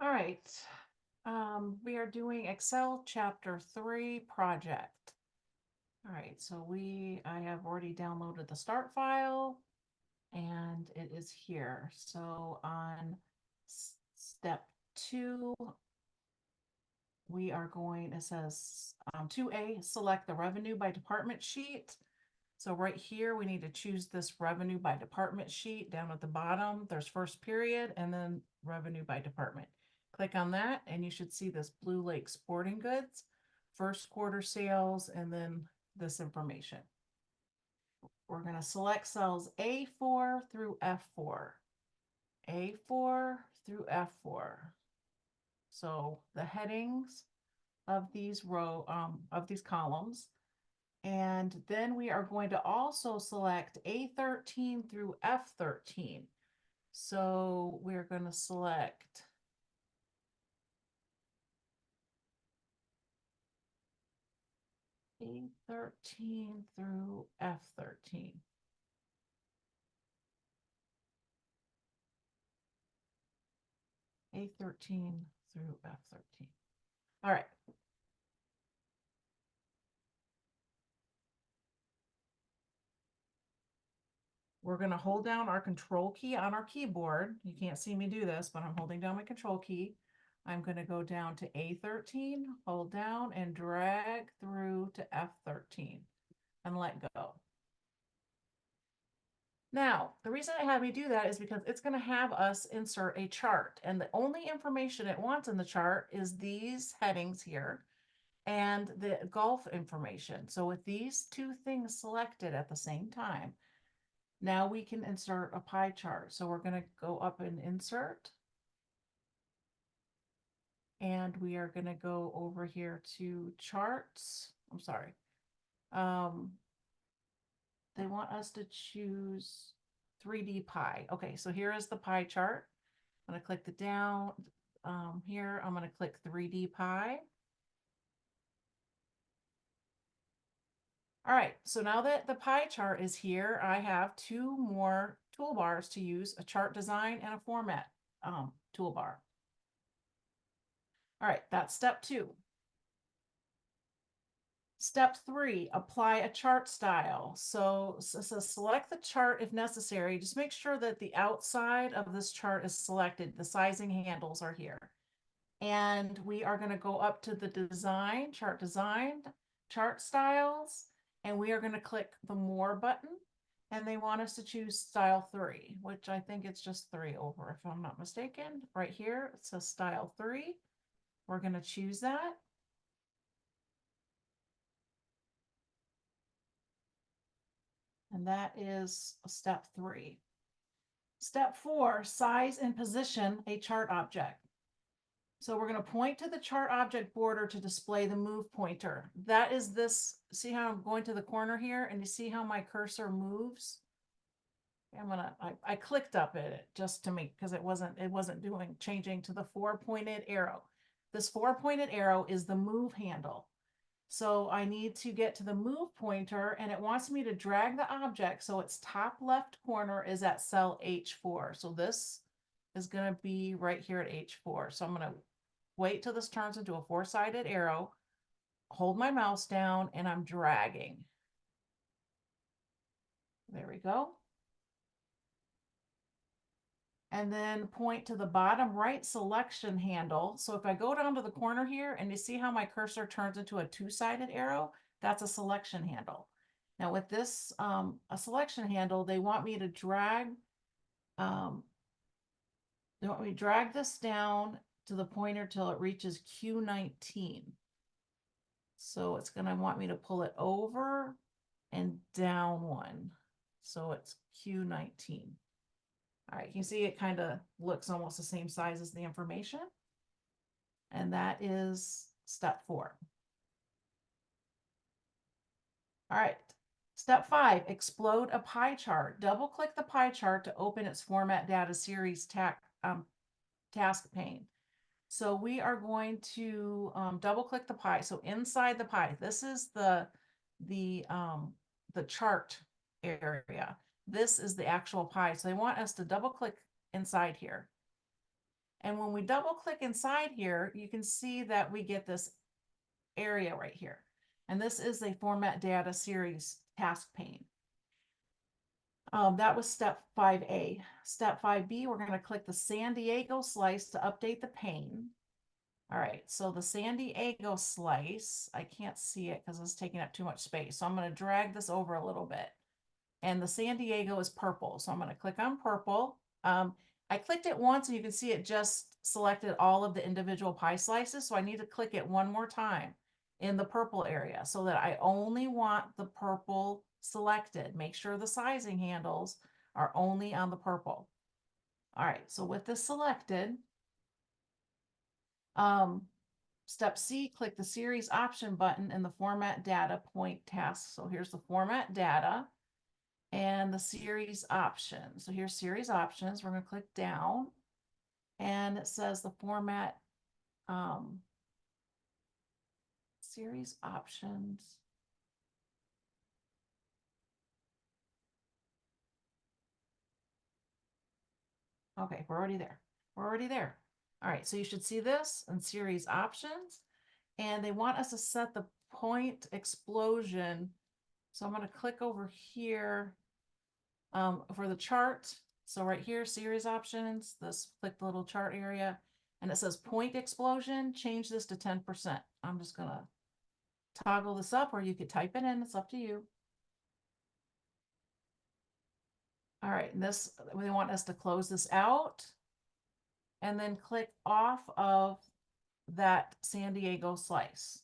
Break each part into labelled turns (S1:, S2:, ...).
S1: All right. We are doing Excel Chapter 3 project. All right, so I have already downloaded the start file and it is here. So on step 2, we are going, it says 2A, select the revenue by department sheet. So right here, we need to choose this revenue by department sheet. Down at the bottom, there's first period and then revenue by department. Click on that and you should see this Blue Lake Sporting Goods, first quarter sales, and then this information. We're going to select cells A4 through F4. A4 through F4. So the headings of these of these columns. And then we are going to also select A13 through F13. So we're going to select A13 through F13. A13 through F13. All right. We're going to hold down our control key on our keyboard. You can't see me do this, but I'm holding down my control key. I'm going to go down to A13, hold down, and drag through to F13 and let go. Now, the reason it had me do that is because it's going to have us insert a chart, and the only information it wants in the chart is these headings here and the golf information. So with these two things selected at the same time, now we can insert a pie chart. So we're going to go up and insert, and we are going to go over here to charts. I'm sorry. They want us to choose 3D pie. Okay, so here is the pie chart. I'm going to click the down here. I'm going to click 3D pie. All right, so now that the pie chart is here, I have two more toolbars to use, a chart design and a format toolbar. All right, that's step 2. Step 3, apply a chart style. So select the chart if necessary. Just make sure that the outside of this chart is selected. The sizing handles are here. And we are going to go up to the design, chart styles, and we are going to click the more button. And they want us to choose style 3, which I think it's just 3 over, if I'm not mistaken. Right here, it says style 3. We're going to choose that. And that is step 3. Step 4, size and position a chart object. So we're going to point to the chart object border to display the move pointer. That is this, see how I'm going to the corner here and you see how my cursor moves? I clicked up at it just to make, because it wasn't changing to the 4-pointed arrow. This 4-pointed arrow is the move handle. So I need to get to the move pointer and it wants me to drag the object. So its top left corner is at cell H4. So this is going to be right here at H4. So I'm going to wait till this turns into a 4-sided arrow, hold my mouse down, and I'm dragging. There we go. And then point to the bottom right selection handle. So if I go down to the corner here and you see how my cursor turns into a 2-sided arrow, that's a selection handle. Now with this, a selection handle, they want me to drag, this down to the pointer till it reaches Q19. So it's going to want me to pull it over and down 1. So it's Q19. All right, you see it kind of looks almost the same size as the information. And that is step 4. All right, step 5, explode a pie chart. Double click the pie chart to open its format data series task pane. So we are going to double click the pie. So inside the pie, this is the chart area. This is the actual pie. So they want us to double click inside here. And when we double click inside here, you can see that we get this area right here. And this is a format data series task pane. That was step 5A. Step 5B, we're going to click the San Diego slice to update the pane. All right, so the San Diego slice, I can't see it because it's taking up too much space. So I'm going to drag this over a little bit. And the San Diego is purple. So I'm going to click on purple. I clicked it once and you can see it just selected all of the individual pie slices. So I need to click it one more time in the purple area so that I only want the purple selected. Make sure the sizing handles are only on the purple. All right, so with this selected, step C, click the series option button in the format data point task. So here's the format data and the series options. So here's series options. We're going to click down and it says the format series options. Okay, we're already there. We're already there. All right, so you should see this in series options, and they want us to set the point explosion. So I'm going to click over here for the chart. So right here, series options, this click the little chart area, and it says point explosion, change this to 10%. I'm just going to toggle this up, or you could type it in, it's up to you. All right, this, they want us to close this out and then click off of that San Diego slice.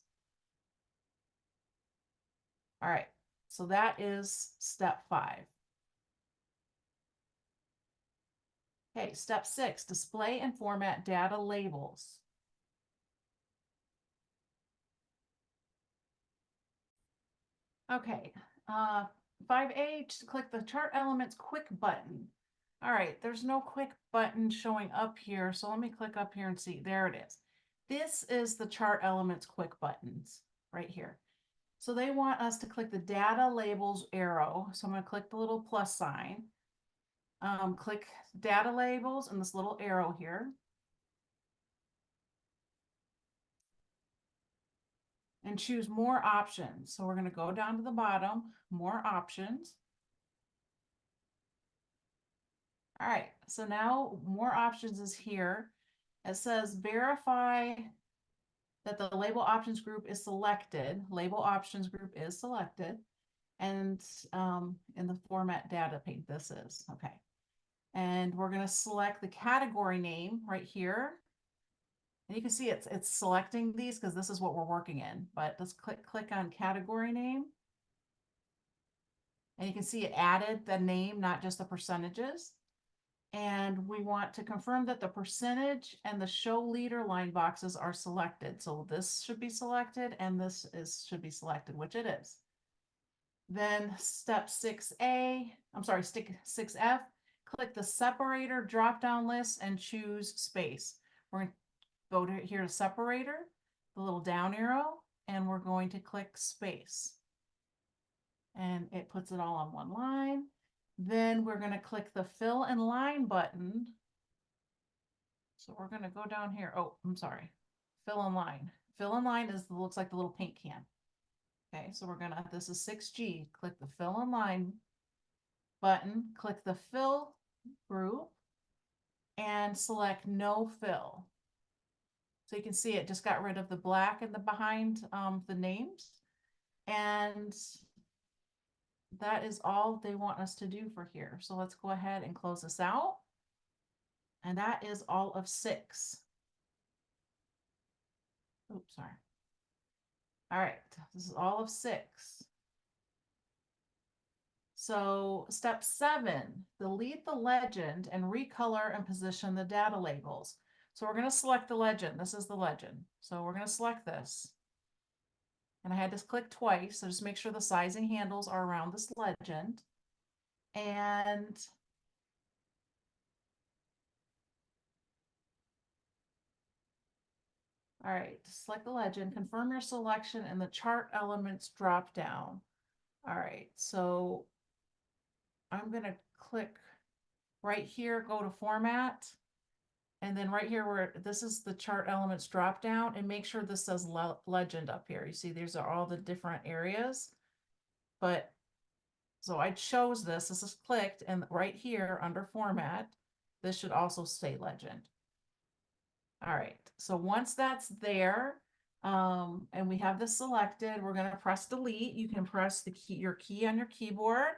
S1: All right, so that is step 5. Okay, step 6, display and format data labels. Okay, 5A, just click the chart elements quick button. All right, there's no quick button showing up here, so let me click up here and see. There it is. This is the chart elements quick buttons right here. So they want us to click the data labels arrow. So I'm going to click the little plus sign. Click data labels and this little arrow here. And choose more options. So we're going to go down to the bottom, more options. All right, so now more options is here. It says verify that the label options group is selected. Label options group is selected. And in the format data pane, this is, okay. And we're going to select the category name right here. And you can see it's selecting these because this is what we're working in, but let's click on category name. And you can see it added the name, not just the percentages. And we want to confirm that the percentage and the show leader line boxes are selected. So this should be selected and this should be selected, which it is. Then step 6A, I'm sorry, step 6F, click the separator drop-down list and choose space. We're going to go to here to separator, the little down arrow, and we're going to click space. And it puts it all on one line. Then we're going to click the fill in line button. So we're going to go down here. Oh, I'm sorry. Fill in line. Fill in line is looks like the little paint can. Okay, so we're going to, this is 6G. Click the fill in line button. Click the fill group and select no fill. So you can see it just got rid of the black and the behind the names. And that is all they want us to do for here. So let's go ahead and close this out. And that is all of 6. Oops, sorry. All right, this is all of 6. So step 7, delete the legend and recolor and position the data labels. So we're going to select the legend. This is the legend. So we're going to select this. And I had to click twice, so just make sure the sizing handles are around this legend. And all right, select the legend, confirm your selection in the chart elements drop down. All right, so I'm going to click right here, go to format, and then right here where this is the chart elements drop down, and make sure this says legend up here. You see, these are all the different areas. But so I chose this. This is clicked, and right here under format, this should also say legend. All right. So once that's there, and we have this selected, we're going to press delete. You can press the key, your key on your keyboard,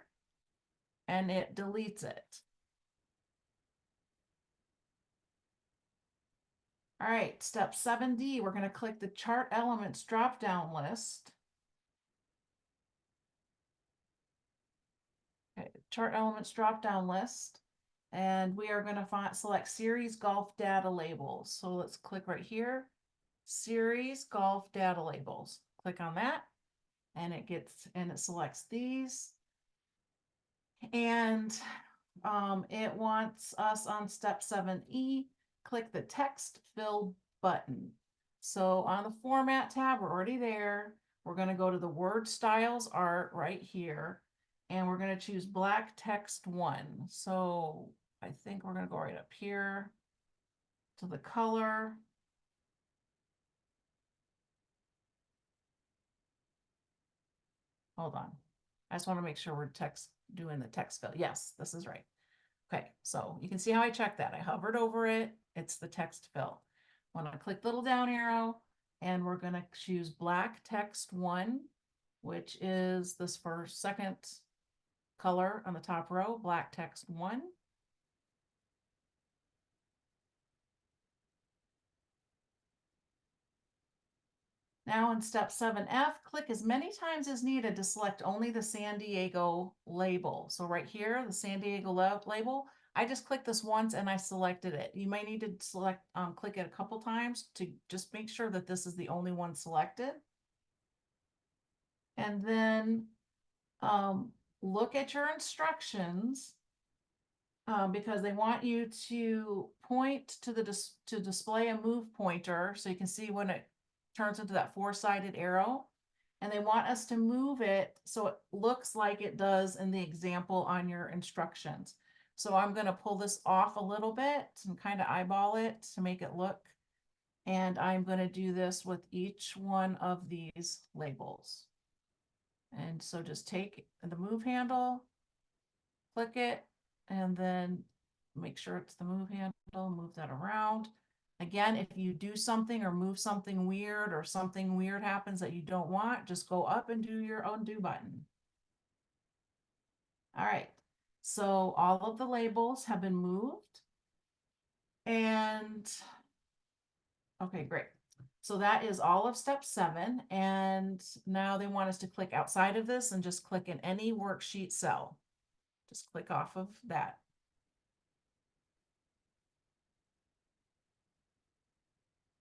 S1: and it deletes it. All right, step 7D, we're going to click the chart elements drop-down list. Okay, chart elements drop-down list. And we are going to select series golf data labels. So let's click right here, series golf data labels. Click on that, and it selects these. And it wants us on step 7E, click the text fill button. So on the format tab, we're already there. We're going to go to the word styles art right here, and we're going to choose black text 1. So I think we're going to go right up here to the color. Hold on. I just want to make sure we're doing the text fill. Yes, this is right. Okay, so you can see how I checked that. I hovered over it. It's the text fill. When I click the little down arrow, and we're going to choose black text 1, which is this first second color on the top row, black text 1. Now in step 7F, click as many times as needed to select only the San Diego label. So right here, the San Diego label, I just clicked this once and I selected it. You may need to click it a couple times to just make sure that this is the only one selected. And then look at your instructions, because they want you to point to to display a move pointer so you can see when it turns into that four-sided arrow, and they want us to move it so it looks like it does in the example on your instructions. So I'm going to pull this off a little bit and kind of eyeball it to make it look, and I'm going to do this with each one of these labels. And so just take the move handle, click it, and then make sure it's the move handle, move that around. Again, if you do something or move something weird or something weird happens that you don't want, just go up and do your undo button. All right, so all of the labels have been moved. And okay, great. So that is all of step 7. And now they want us to click outside of this and just click in any worksheet cell. Just click off of that.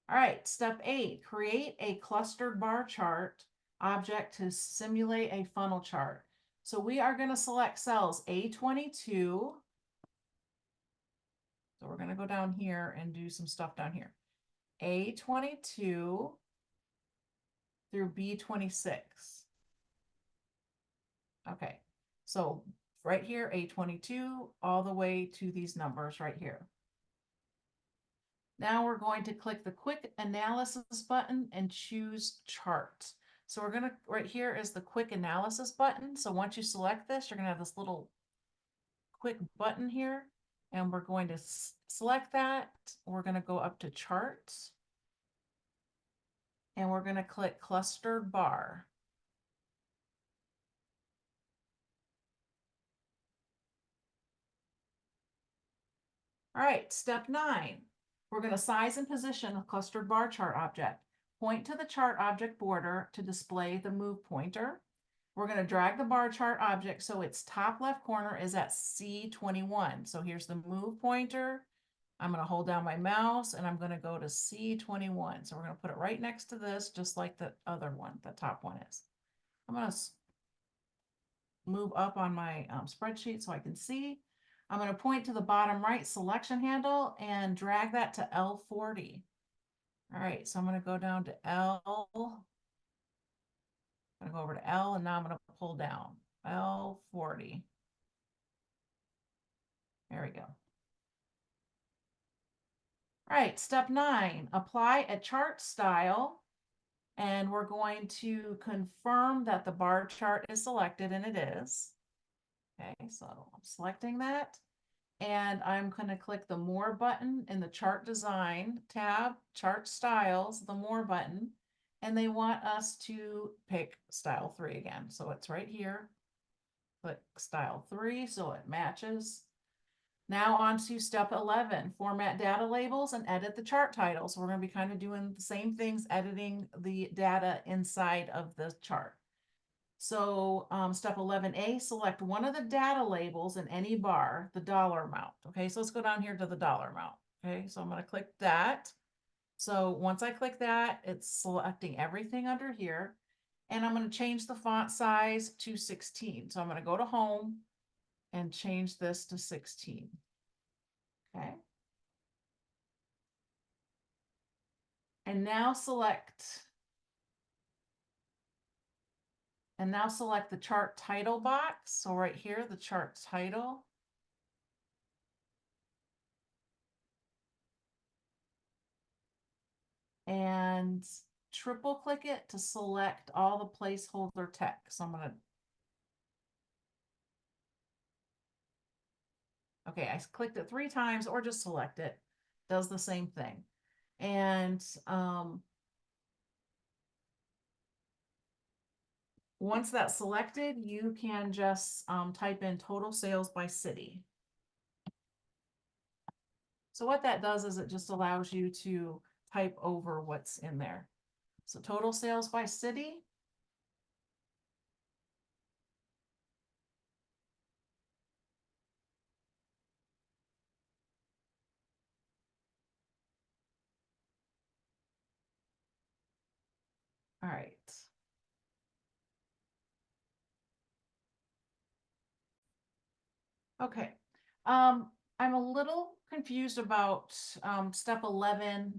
S1: All right, step 8, create a clustered bar chart object to simulate a funnel chart. So we are going to select cells A22. So we're going to go down here and do some stuff down here. A22 through B26. Okay, so right here, A22, all the way to these numbers right here. Now we're going to click the quick analysis button and choose chart. So we're going to, right here is the quick analysis button. So once you select this, you're going to have this little quick button here, and we're going to select that. We're going to go up to charts, and we're going to click clustered bar. All right, step 9. We're going to size and position a clustered bar chart object. Point to the chart object border to display the move pointer. We're going to drag the bar chart object so its top left corner is at C21. So here's the move pointer. I'm going to hold down my mouse and I'm going to go to C21. So we're going to put it right next to this, just like the other one, the top one is. I'm going to move up on my spreadsheet so I can see. I'm going to point to the bottom right selection handle and drag that to L40. All right, so I'm going to go down to L. I'm going to go over to L, and now I'm going to pull down L40. There we go. All right, step 9, apply a chart style. And we're going to confirm that the bar chart is selected, and it is. Okay, so I'm selecting that. And I'm going to click the More button in the Chart Design tab, Chart Styles, the More button. And they want us to pick Style 3 again. So it's right here. Click Style 3 so it matches. Now on to step 11, format data labels and edit the chart title. So we're going to be kind of doing the same things, editing the data inside of the chart. So step 11A, select one of the data labels in any bar, the dollar amount. Okay, so let's go down here to the dollar amount. Okay, so I'm going to click that. So once I click that, it's selecting everything under here. And I'm going to change the font size to 16. So I'm going to go to Home and change this to 16. Okay. And now select the chart title box. So right here, the chart title. And triple click it to select all the placeholder text. So I'm going to, okay, I clicked it 3 times or just select it. Does the same thing. And once that's selected, you can just type in total sales by city. So what that does is it just allows you to type over what's in there. So total sales by city. All right. Okay. I'm a little confused about step 11A.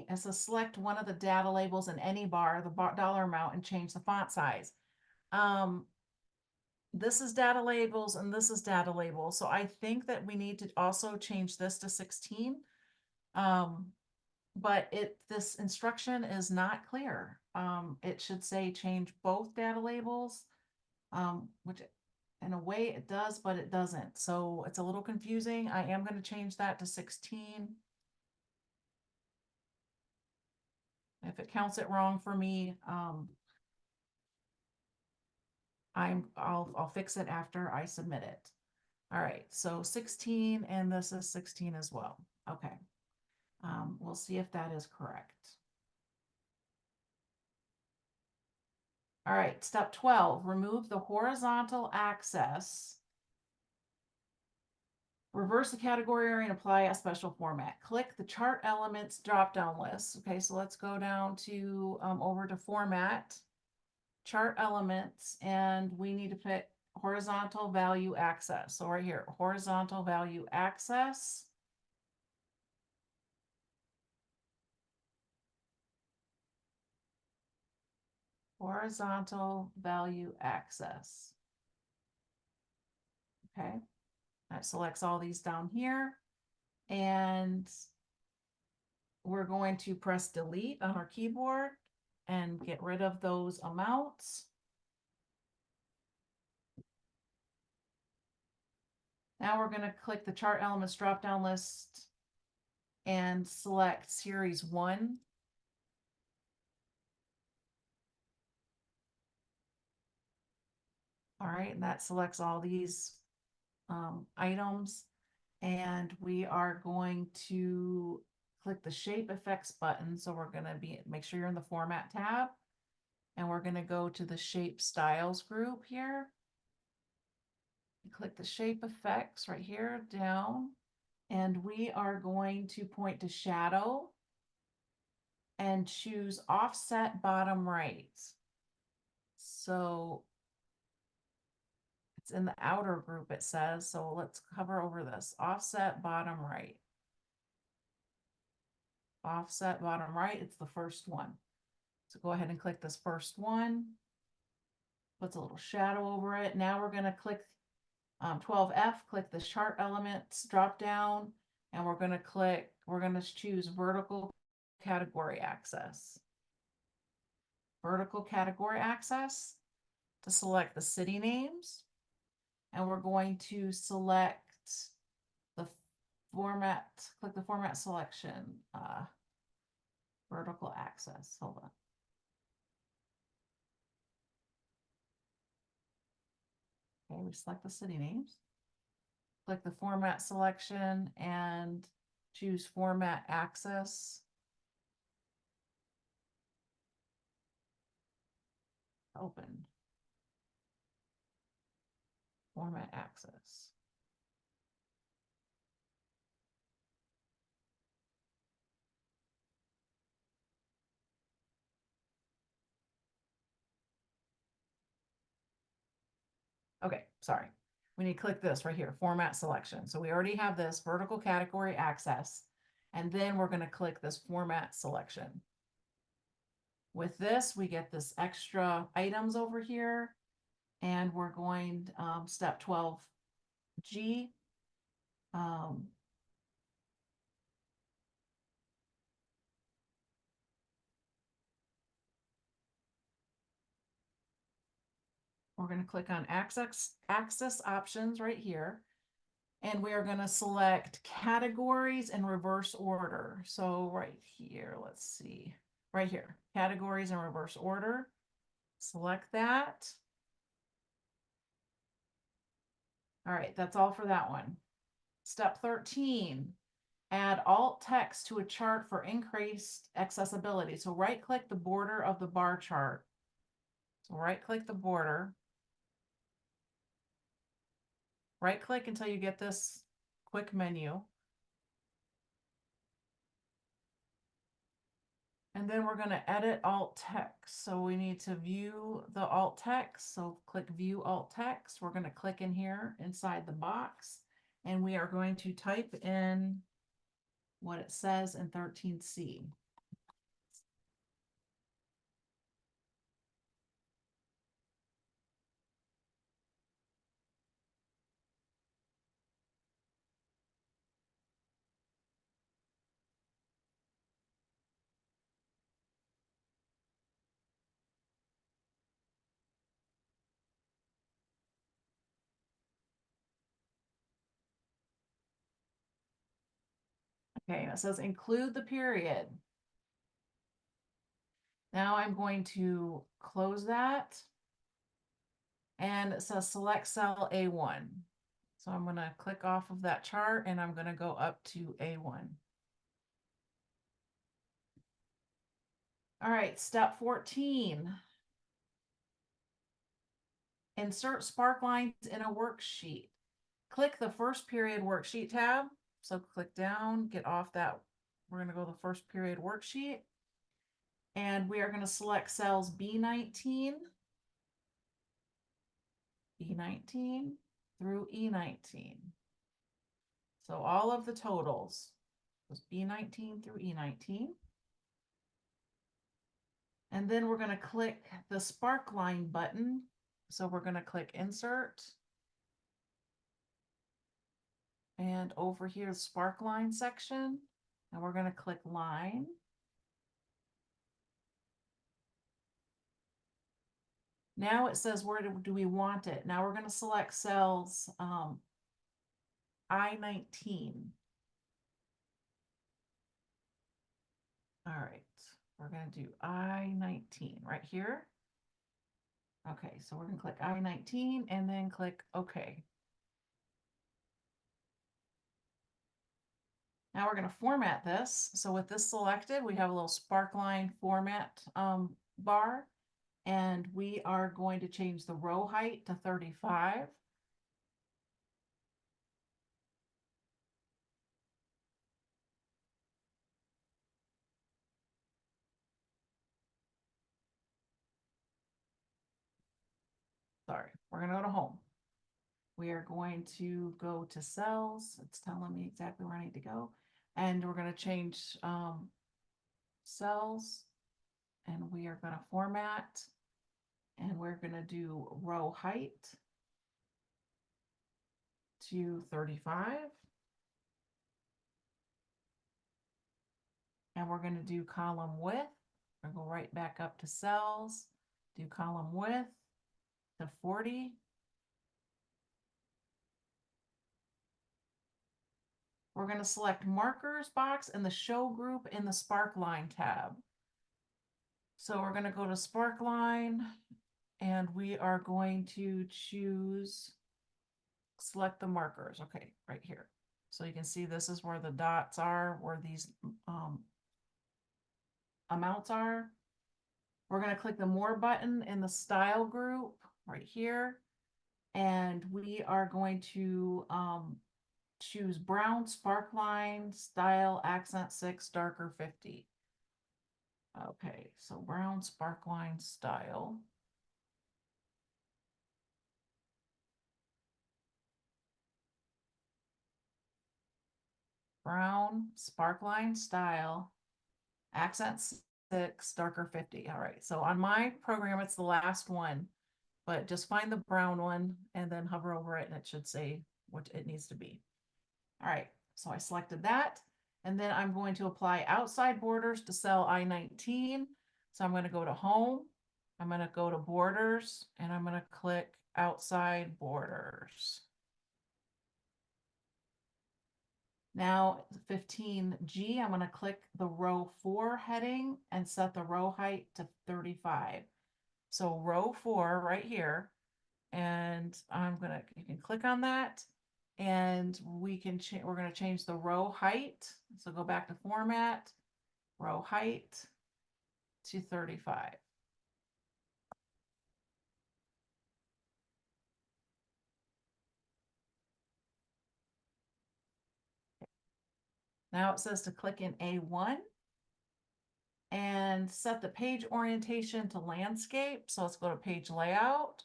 S1: As to select one of the data labels in any bar, the dollar amount, and change the font size. This is data labels and this is data labels. So I think that we need to also change this to 16. But this instruction is not clear. It should say change both data labels, which in a way it does, but it doesn't. So it's a little confusing. I am going to change that to 16. If it counts it wrong for me, I'll fix it after I submit it. All right, so 16, and this is 16 as well. Okay. We'll see if that is correct. All right, step 12, remove the horizontal axis. Reverse the category area and apply a special format. Click the chart elements drop-down list. Okay, so let's go down to over to format, chart elements, and we need to pick horizontal value access. So right here, horizontal value access. Horizontal value access. Okay, that selects all these down here. And we're going to press delete on our keyboard and get rid of those amounts. Now we're going to click the chart elements drop down list and select series 1. All right, and that selects all these items. And we are going to click the shape effects button. So we're going to make sure you're in the format tab. And we're going to go to the shape styles group here. Click the shape effects right here down. And we are going to point to shadow and choose offset bottom right. So it's in the outer group, it says. So let's hover over this. Offset bottom right. Offset bottom right, it's the first one. So go ahead and click this first one. Puts a little shadow over it. Now we're going to click 12F, click the chart elements drop down, and we're going to click we're going to choose vertical category access. Vertical category access to select the city names. And we're going to select the format, click the format selection, vertical access. Hold on. Okay, we select the city names. Click the format selection and choose format access. Open. Format access. Okay, sorry. We need to click this right here, format selection. So we already have this vertical category access, and then we're going to click this format selection. With this, we get this extra items over here, and we're going step 12G. We're going to click on access options right here. And we are going to select categories in reverse order. So right here, let's see, right here, categories in reverse order. Select that. All right, that's all for that one. Step 13, add alt text to a chart for increased accessibility. So right click the border of the bar chart. So right click the border. Right click until you get this quick menu. And then we're going to edit alt text. So we need to view the alt text. So click view alt text. We're going to click in here inside the box, and we are going to type in what it says in 13C. Okay, and it says include the period. Now I'm going to close that, and it says select cell A1. So I'm going to click off of that chart, and I'm going to go up to A1. All right, step 14. Insert sparklines in a worksheet. Click the first period worksheet tab. So click down, get off that. We're going to go to the first period worksheet. And we are going to select cells B19, B19 through E19. So all of the totals was B19 through E19. And then we're going to click the sparkline button. So we're going to click insert. And over here, sparkline section. And we're going to click line. Now it says, where do we want it? Now we're going to select cells I-19. All right, we're going to do I-19 right here. Okay, so we're going to click I-19 and then click OK. Now we're going to format this. So with this selected, we have a little sparkline format bar, and we are going to change the row height to 35. Sorry, we're going to go to home. We are going to go to cells. It's telling me exactly where I need to go. And we're going to change cells, and we are going to format, and we're going to do row height to 35. and we're going to do column width. We're going to go right back up to cells, do column width to 40. We're going to select markers box in the show group in the sparkline tab. So we're going to go to sparkline and we are going to choose, select the markers. Okay, right here. So you can see this is where the dots are, where these amounts are. We're going to click the more button in the style group right here. And we are going to choose brown sparkline style accent 6 darker 50. Okay, so brown sparkline style. Brown sparkline style accent 6 darker 50. All right, so on my program it's the last one, but just find the brown one and then hover over it and it should say what it needs to be. All right, so I selected that. And then I'm going to apply outside borders to cell I-19. So I'm going to go to home. I'm going to go to borders and I'm going to click outside borders. Now 15G, I'm going to click the row 4 heading and set the row height to 35. So row 4 right here. And you can click on that and we're going to change the row height. So go back to format, row height to 35. Now it says to click in A1 and set the page orientation to landscape. So let's go to page layout,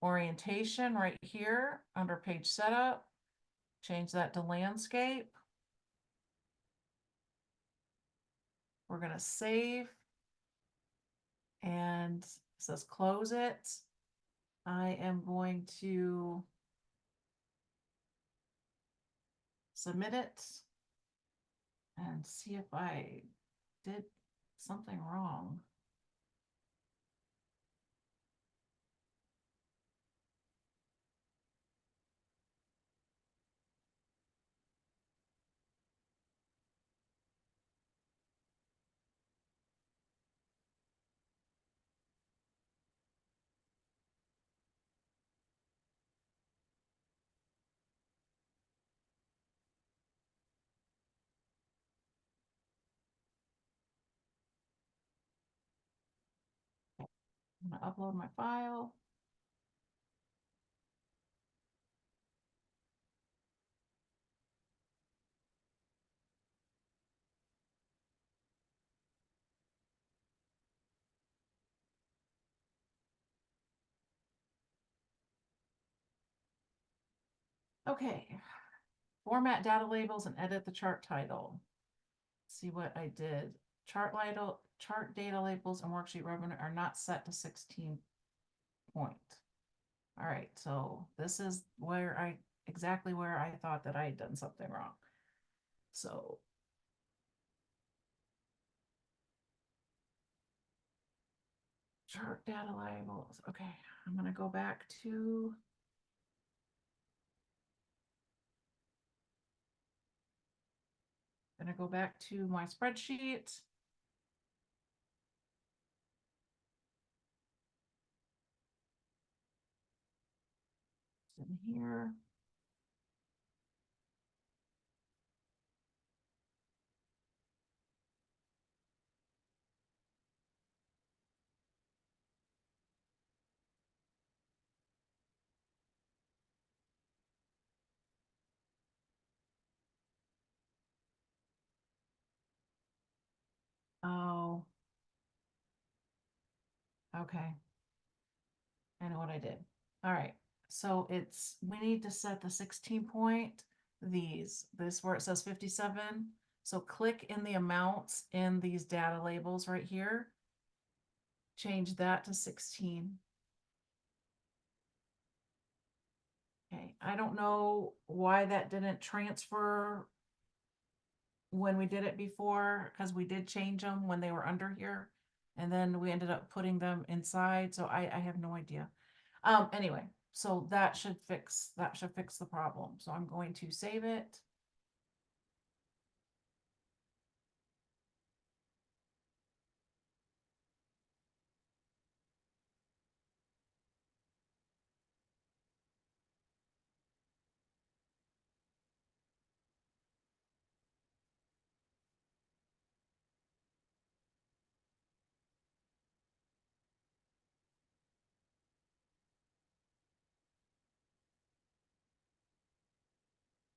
S1: orientation right here under page setup, change that to landscape. We're going to save and it says close it. I am going to submit it and see if I did something wrong. I'm going to upload my file. Okay, format data labels and edit the chart title. Let's see what I did. Chart data labels and worksheet revenue are not set to 16 point. All right, so this is exactly where I thought that I had done something wrong. So chart data labels. Okay, I'm gonna go back to my spreadsheet. In here. Oh, okay. I know what I did. All right. So we need to set the 16 point, this where it says 57. So click in the amounts in these data labels right here. Change that to 16. Okay. I don't know why that didn't transfer when we did it before, because we did change them when they were under here. And then we ended up putting them inside, so I have no idea. Anyway, so that should fix the problem. So I'm going to save it.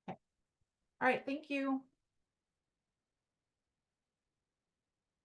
S1: Okay. All right, thank you.